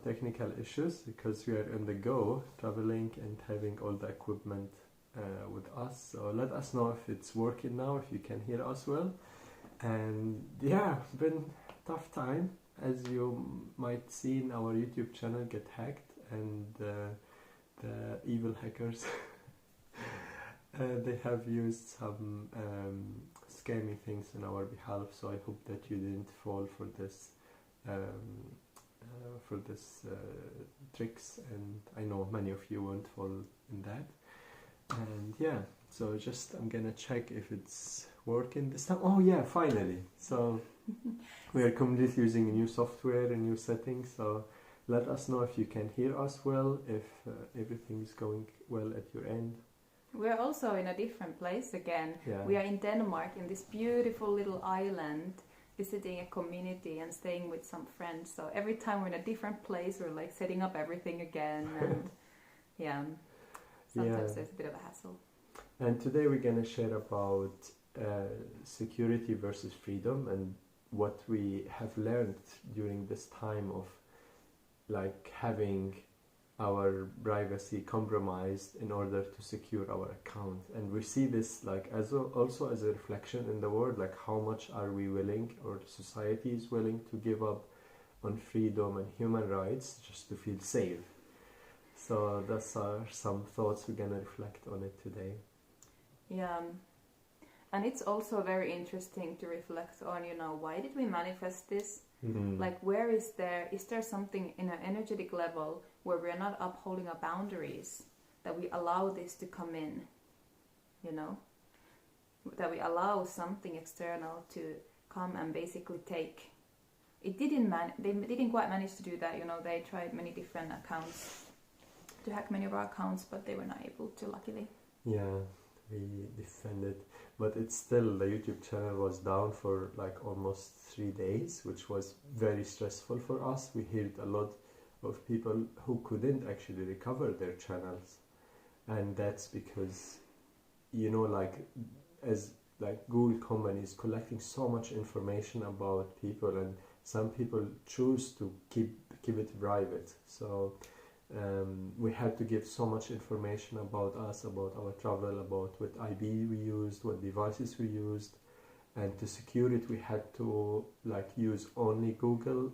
technical issues because we are on the go, traveling and having all the equipment with us. So let us know if it's working now, if you can hear us well. And yeah, been tough time. As you might see in our YouTube channel get hacked, and the evil hackers they have used some scammy things on our behalf. So I hope that you didn't fall for this tricks, and I know many of you won't fall in that. And yeah, so just I'm gonna check if it's working this time. Oh yeah, finally. So we are completely using a new software and new settings. So let us know if you can hear us well, if everything's going well at your end. We're also in a different place again. Yeah. We are in Denmark, in this beautiful little island, visiting a community and staying with some friends. So every time we're in a different place, we're like setting up everything again, and yeah, sometimes there's a bit of a hassle. And today we're gonna share about security versus freedom, and what we have learned during this time of like having our privacy compromised in order to secure our account. And we see this like also as a reflection in the world, like how much are we willing, or society is willing to give up on freedom and human rights just to feel safe. So those are some thoughts we're gonna reflect on it today. Yeah, and it's also very interesting to reflect on, why did we manifest this? Mm-hmm. Like, is there something in an energetic level where we're not upholding our boundaries, that we allow this to come in, that we allow something external to come and basically take. They didn't quite manage to do that, they tried many different accounts to hack many of our accounts, but they were not able to, luckily. Yeah, we defended, but it's still, the YouTube channel was down for like almost 3 days, which was very stressful for us. We heard a lot of people who couldn't actually recover their channels, and that's because as Google companies collecting so much information about people, and some people choose to keep it private. So we had to give so much information about us, about our travel, about what ID we used, what devices we used, and to secure it we had to use only Google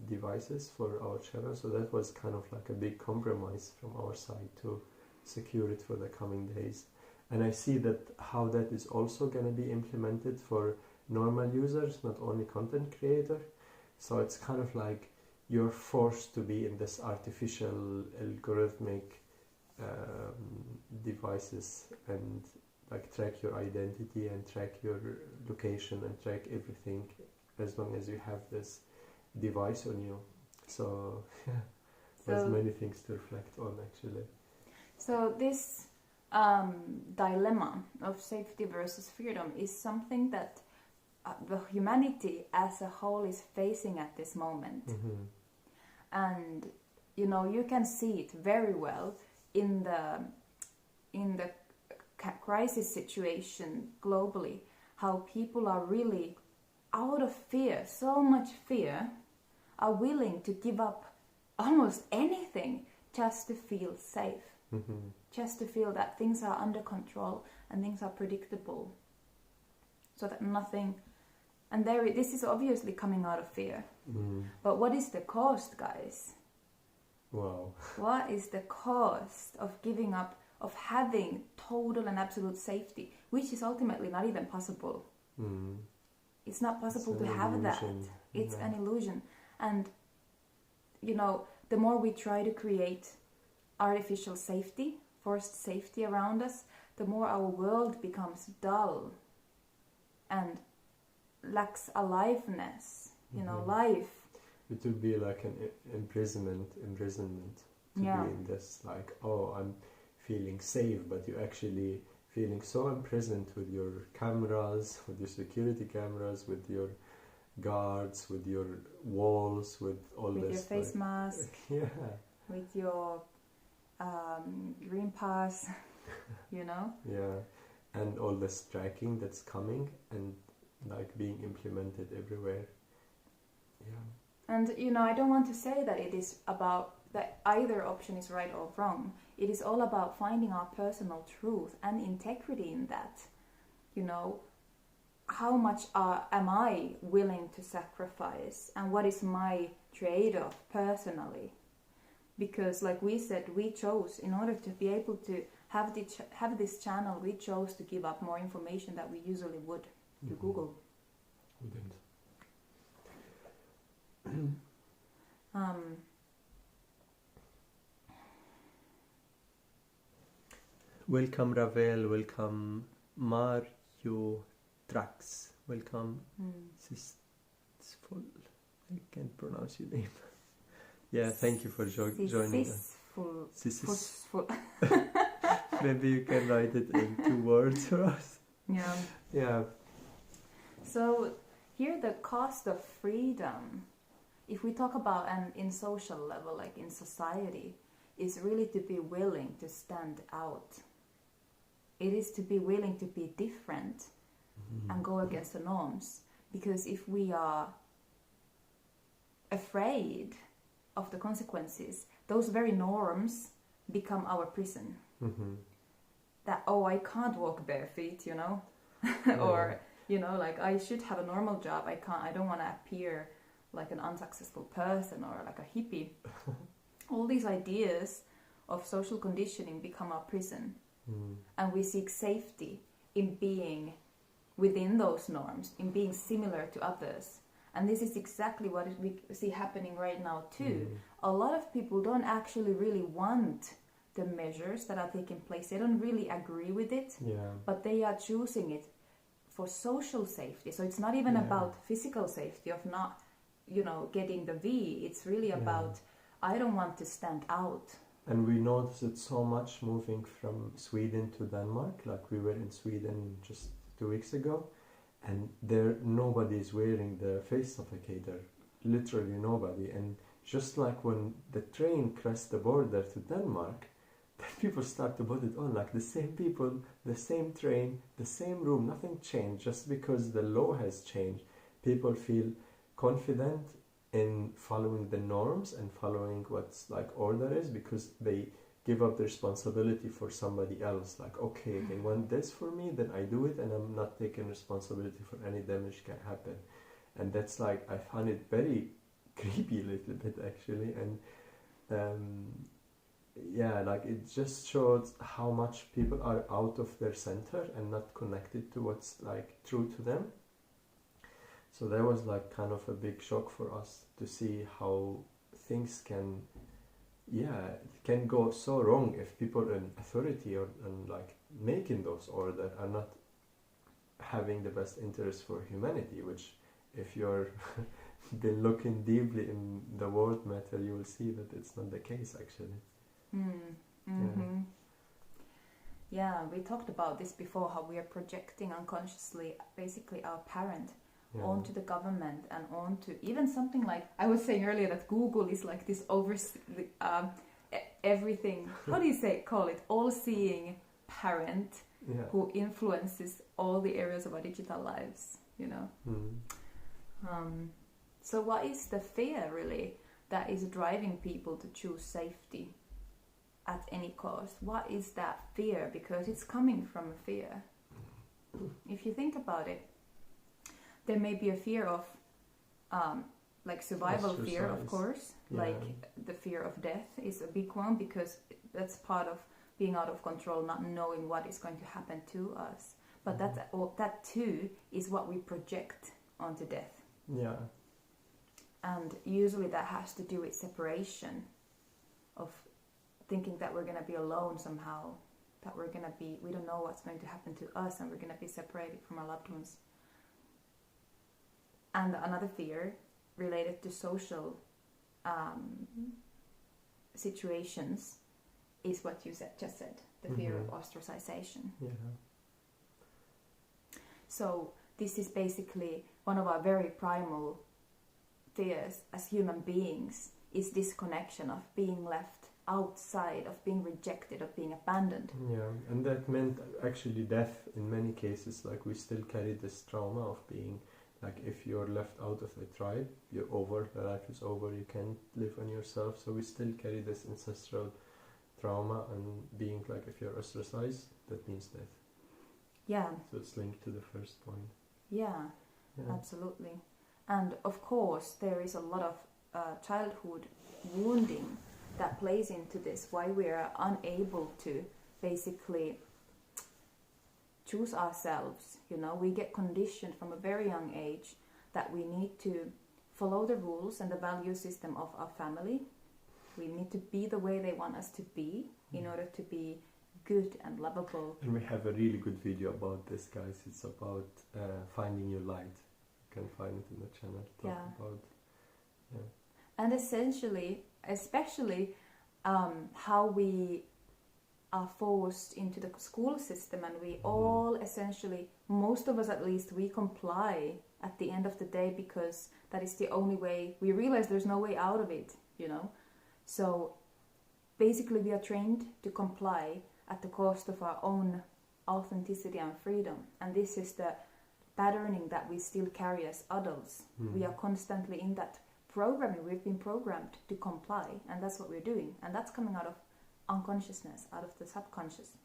devices for our channel. So that was kind of like a big compromise from our side to secure it for the coming days. And I see that how that is also going to be implemented for normal users, not only content creator. So it's kind of like you're forced to be in this artificial algorithmic devices, and track your identity and track your location and track everything as long as you have this device on you. So yeah, there's many things to reflect on actually. So this dilemma of safety versus freedom is something that the humanity as a whole is facing at this moment. Mm-hmm. And you can see it very well in the crisis situation globally, how people are really out of fear, so much fear, are willing to give up almost anything just to feel safe. Mm-hmm. Just to feel that things are under control and things are predictable, so that nothing. And this is obviously coming out of fear. Mm. But what is the cost, guys? Wow. What is the cost of giving up, of having total and absolute safety, which is ultimately not even possible? Mm. It's not possible to have illusion. that. It's an illusion. And, the more we try to create artificial safety, forced safety around us, the more our world becomes dull and lacks aliveness, life. It would be like an imprisonment to be in this, I'm feeling safe, but you're actually feeling so imprisoned with your cameras, with your security cameras, with your guards, with your walls, with all with this. With your face mask. Yeah. With your green pass, Yeah, and all this tracking that's coming and being implemented everywhere. Yeah. And I don't want to say that it is about that either option is right or wrong. It is all about finding our personal truth and integrity in that. How much am I willing to sacrifice, and what is my trade-off personally? Because like we said, we chose, in order to be able to have this channel, we chose to give up more information that we usually would to Google. Wouldn't. Welcome Ravel, welcome Mario Trax, welcome Sistful, I can't pronounce your name. Yeah, thank you for joining us. Sisful. Maybe you can write it in 2 words for us. Yeah. So here the cost of freedom, if we talk about and in social level, like in society, is really to be willing to stand out. It is to be willing to be different and go against the norms. Because if we are afraid of the consequences, those very norms become our prison. That, I can't walk bare feet, or, like I should have a normal job. I don't want to appear like an unsuccessful person or like a hippie. All these ideas of social conditioning become our prison. And we seek safety in being within those norms, in being similar to others. And this is exactly what we see happening right now too. A lot of people don't actually really want the measures that are taking place. They don't really agree with it, but they are choosing it for social safety. So it's not even about physical safety of not, getting the V. It's really about, I don't want to stand out. And we noticed it so much moving from Sweden to Denmark. Like we were in Sweden just 2 weeks ago, and there nobody is wearing the face suffocator, literally nobody. And just like when the train crossed the border to Denmark, then people start to put it on, like the same people, the same train, the same room, nothing changed. Just because the law has changed, people feel confident in following the norms and following what's like order is, because they give up the responsibility for somebody else. Like, okay, they want this for me, then I do it, and I'm not taking responsibility for any damage can happen. And that's like, I found it very creepy a little bit actually. And like it just shows how much people are out of their center and not connected to what's like true to them. So that was like kind of a big shock for us to see how things can go so wrong if people in authority and like making those orders are not having the best interest for humanity, which if you're been looking deeply in the world matter, you will see that it's not the case actually. Yeah, we talked about this before, how we are projecting unconsciously basically our parent onto the government and onto even something like, I was saying earlier that Google is like this everything, how do you call it, all-seeing parent who influences all the areas of our digital lives, So what is the fear really that is driving people to choose safety at any cost? What is that fear? Because it's coming from a fear. If you think about it, there may be a fear of like survival fear, of course, like the fear of death is a big one, because that's part of being out of control, not knowing what is going to happen to us. But that too is what we project onto death. And usually that has to do with separation, of thinking that we're going to be alone somehow, that we don't know what's going to happen to us, and we're going to be separated from our loved ones. And another fear related to social situations is what you just said, the fear of ostracization. So this is basically one of our very primal fears as human beings, is this connection of being left outside, of being rejected, of being abandoned. And that meant actually death in many cases. Like we still carry this trauma of being Like if you're left out of the tribe, you're over, the life is over, you can't live on yourself. So we still carry this ancestral trauma, and being like, if you're ostracized, that means death. Yeah. So it's linked to the first point. Yeah, absolutely. And of course, there is a lot of childhood wounding that plays into this, why we are unable to basically choose ourselves. You know, we get conditioned from a very young age that we need to follow the rules and the value system of our family. We need to be the way they want us to be in order to be good and lovable. And we have a really good video about this, guys. It's about finding your light. You can find it in the channel. And essentially, especially how we are forced into the school system, and we all essentially, most of us at least, we comply at the end of the day because that is the only way. We realize there's no way out of it, you know. So basically we are trained to comply at the cost of our own authenticity and freedom. And this is the patterning that we still carry as adults. We are constantly in that programming. We've been programmed to comply, and that's what we're doing. And that's coming out of unconsciousness, out of the subconscious.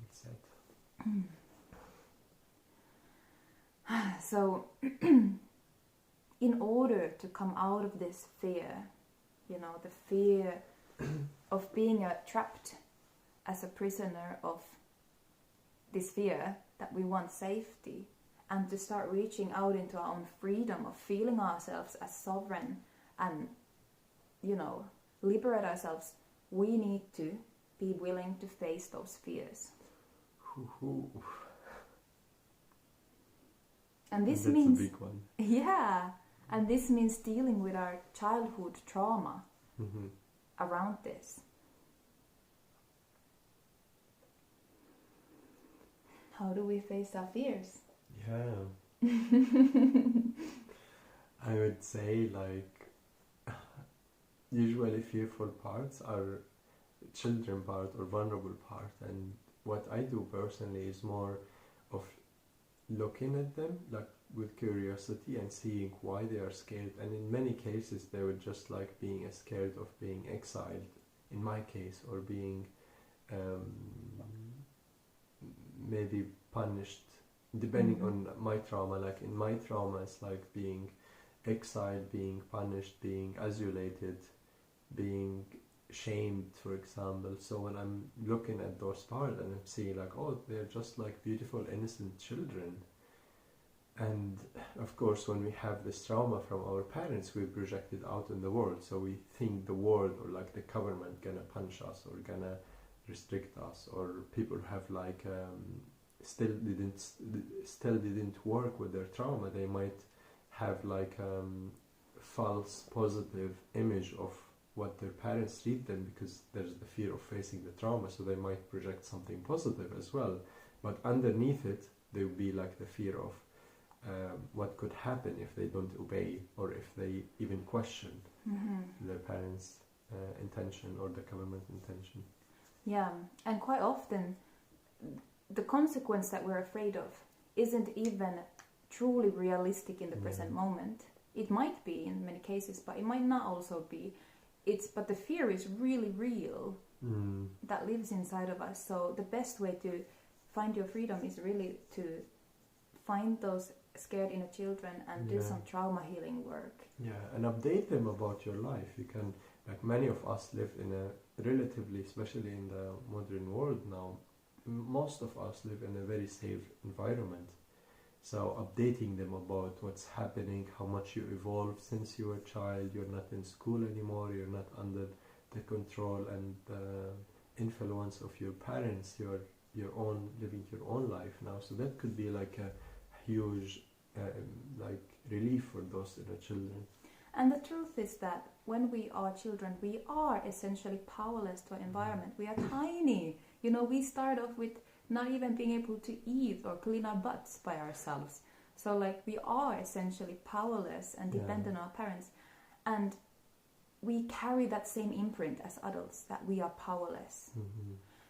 It's sad. So in order to come out of this fear, you know, the fear of being trapped as a prisoner of this fear, that we want safety, and to start reaching out into our own freedom of feeling ourselves as sovereign and, you know, liberate ourselves, we need to be willing to face those fears. And this means, a big one. Yeah, and this means dealing with our childhood trauma around this. How do we face our fears? Yeah. I would say, like, usually fearful parts are children part or vulnerable part, and what I do personally is more of looking at them like with curiosity and seeing why they are scared. And in many cases they were just like being scared of being exiled, in my case, or being maybe punished, depending on my trauma. Like in my trauma, it's like being exiled, being punished, being isolated, being shamed, for example. So when I'm looking at those parts and I'm seeing like, oh, they're just like beautiful, innocent children. And of course, when we have this trauma from our parents, we project it out in the world. So we think the world, or like the government, gonna punish us or gonna restrict us, or people have like still didn't work with their trauma. They might have like false positive image of what their parents treat them, because there's the fear of facing the trauma, so they might project something positive as well. But underneath it, there will be like the fear of what could happen if they don't obey, or if they even question their parents' intention or the government intention. Yeah, and quite often the consequence that we're afraid of isn't even truly realistic in the present moment. It might be in many cases, but it might not also be. But the fear is really real that lives inside of us. So the best way to find your freedom is really to find those scared inner children and do some trauma healing work. Yeah, and update them about your life. You can, like many of us live in a relatively, especially in the modern world now, most of us live in a very safe environment. So updating them about what's happening, how much you evolved since you were a child, you're not in school anymore, you're not under the control and influence of your parents, you're living your own life now. So that could be like a huge like relief for those inner children. And the truth is that when we are children, we are essentially powerless to our environment. We are tiny. You know, we start off with not even being able to eat or clean our butts by ourselves. So like we are essentially powerless and dependent on our parents. And we carry that same imprint as adults, that we are powerless.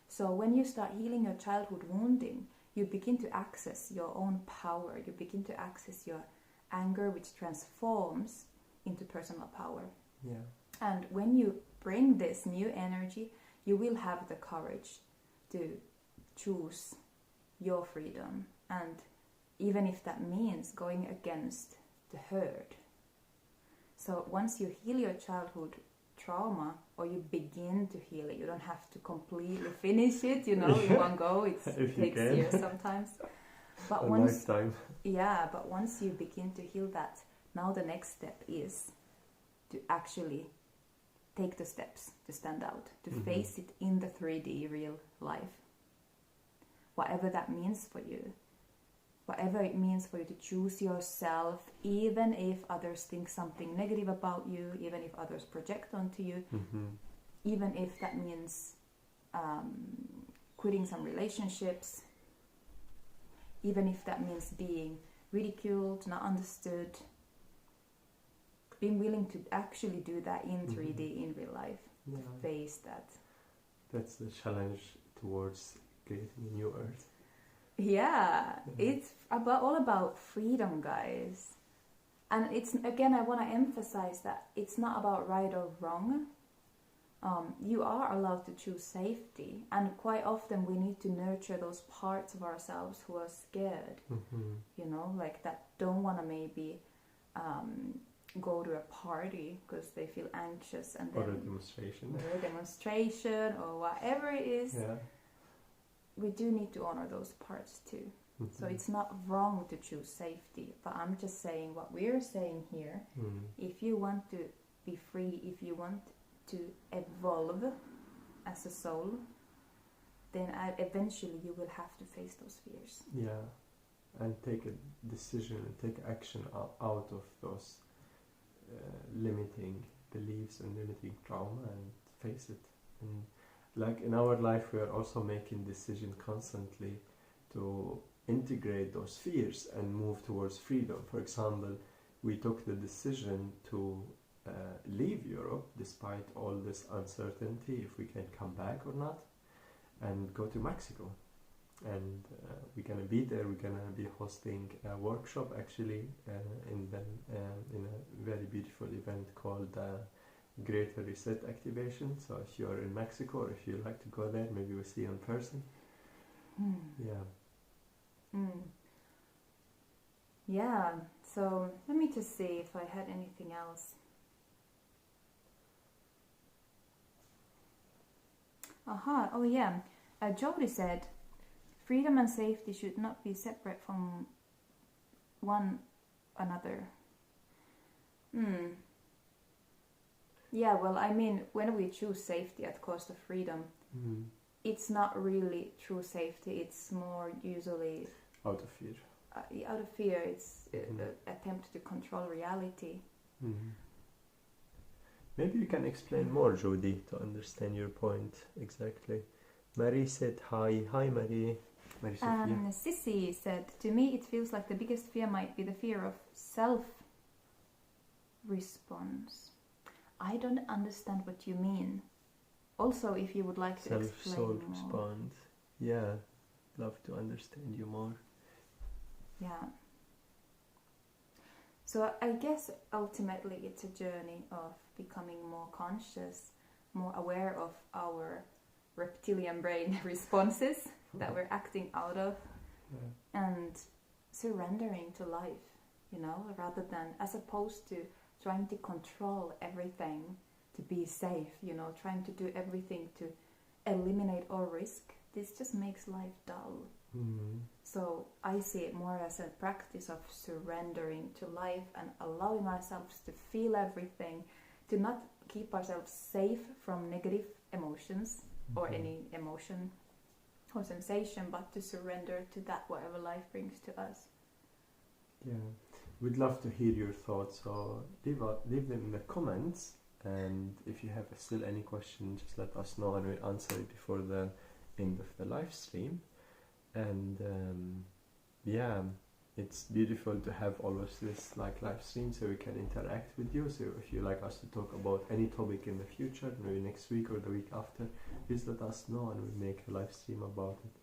So when you start healing your childhood wounding, you begin to access your own power. You begin to access your anger, which transforms into personal power. Yeah. And when you bring this new energy, you will have the courage to choose your freedom. And even if that means going against the herd. So once you heal your childhood trauma, or you begin to heal it, you don't have to completely finish it, in one go. It takes years sometimes. But lifetime. Yeah, but once you begin to heal that, now the next step is to actually take the steps to stand out, to face it in the 3D real life. Whatever that means for you. Whatever it means for you to choose yourself, even if others think something negative about you, even if others project onto you, even if that means quitting some relationships, even if that means being ridiculed, not understood, being willing to actually do that in 3D, in real life, to face that. That's the challenge towards creating a new earth. Yeah, it's all about freedom, guys. And it's, again, I want to emphasize that it's not about right or wrong. You are allowed to choose safety, and quite often we need to nurture those parts of ourselves who are scared, like that don't want to maybe go to a party because they feel anxious, and then or a demonstration or whatever it is. Yeah. We do need to honor those parts too. So it's not wrong to choose safety, but I'm just saying what we're saying here. If you want to be free, if you want to evolve as a soul, then eventually you will have to face those fears. Yeah, and take a decision and take action out of those limiting beliefs and limiting trauma, and face it. And like in our life, we are also making decisions constantly to integrate those fears and move towards freedom. For example, we took the decision to leave Europe despite all this uncertainty if we can come back or not, and go to Mexico. And we're gonna be there. We're gonna be hosting a workshop actually in a very beautiful event called Greater Reset Activation. So if you're in Mexico, or if you like to go there, maybe we'll see you in person. Yeah, so let me just see if I had anything else. Oh yeah, Jody said, freedom and safety should not be separate from one another. Yeah, well, I mean, when we choose safety at cost of freedom, it's not really true safety. It's more usually out of fear. Out of fear, it's an attempt to control reality. Maybe you can explain more, Jody, to understand your point exactly. Marie said hi. Hi, Marie. And Sissy said, to me it feels like the biggest fear might be the fear of self-response. I don't understand what you mean. Also, if you would like to explain more. Self-response. Yeah, love to understand you more. Yeah. So I guess ultimately it's a journey of becoming more conscious, more aware of our reptilian brain responses that we're acting out of, and surrendering to life, rather than, as opposed to trying to control everything to be safe, trying to do everything to eliminate all risk. This just makes life dull. So I see it more as a practice of surrendering to life and allowing ourselves to feel everything, to not keep ourselves safe from negative emotions or any emotion or sensation, but to surrender to that whatever life brings to us. Yeah, we'd love to hear your thoughts, so leave them in the comments, and if you have still any questions, just let us know and we'll answer it before the end of the live stream. And it's beautiful to have always this live stream so we can interact with you. So if you like us to talk about any topic in the future, maybe next week or the week after, please let us know and we'll make a live stream about it.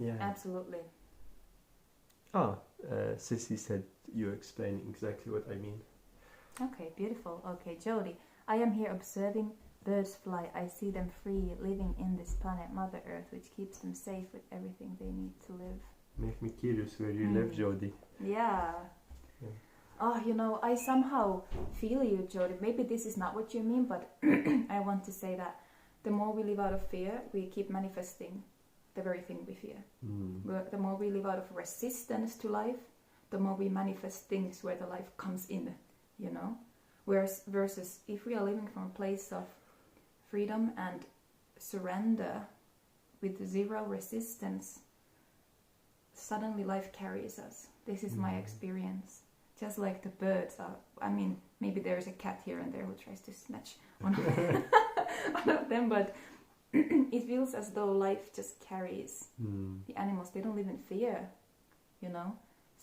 Yeah. Absolutely. Sissy said you explain exactly what I mean. Okay, beautiful. Okay, Jody, I am here observing birds fly. I see them free, living in this planet, Mother Earth, which keeps them safe with everything they need to live. Make me curious where you live, Jody. Yeah. Oh, I somehow feel you, Jody. Maybe this is not what you mean, but I want to say that the more we live out of fear, we keep manifesting the very thing we fear. The more we live out of resistance to life, the more we manifest things where the life comes in, Whereas versus if we are living from a place of freedom and surrender with zero resistance, suddenly life carries us. This is my experience. Just like the birds are, maybe there's a cat here and there who tries to snatch one of them, but it feels as though life just carries the animals. They don't live in fear,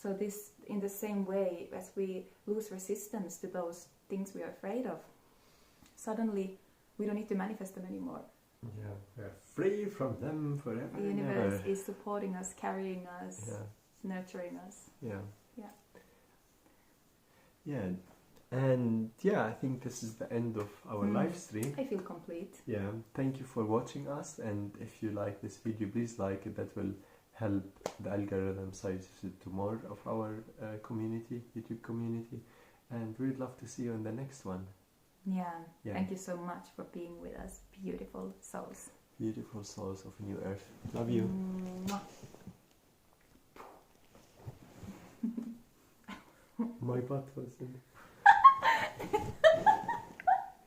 So this, in the same way as we lose resistance to those things we are afraid of, suddenly we don't need to manifest them anymore. Yeah, we're free from them forever. The universe is supporting us, carrying us, nurturing us. Yeah. Yeah. Yeah. And I think this is the end of our live stream. I feel complete. Yeah. Thank you for watching us, and if you like this video, please like it. That will help the algorithm suggest it to more of our YouTube community, and we'd love to see you in the next one. Yeah. Thank you so much for being with us, beautiful souls. Beautiful souls of New Earth. Love you. My butt was in.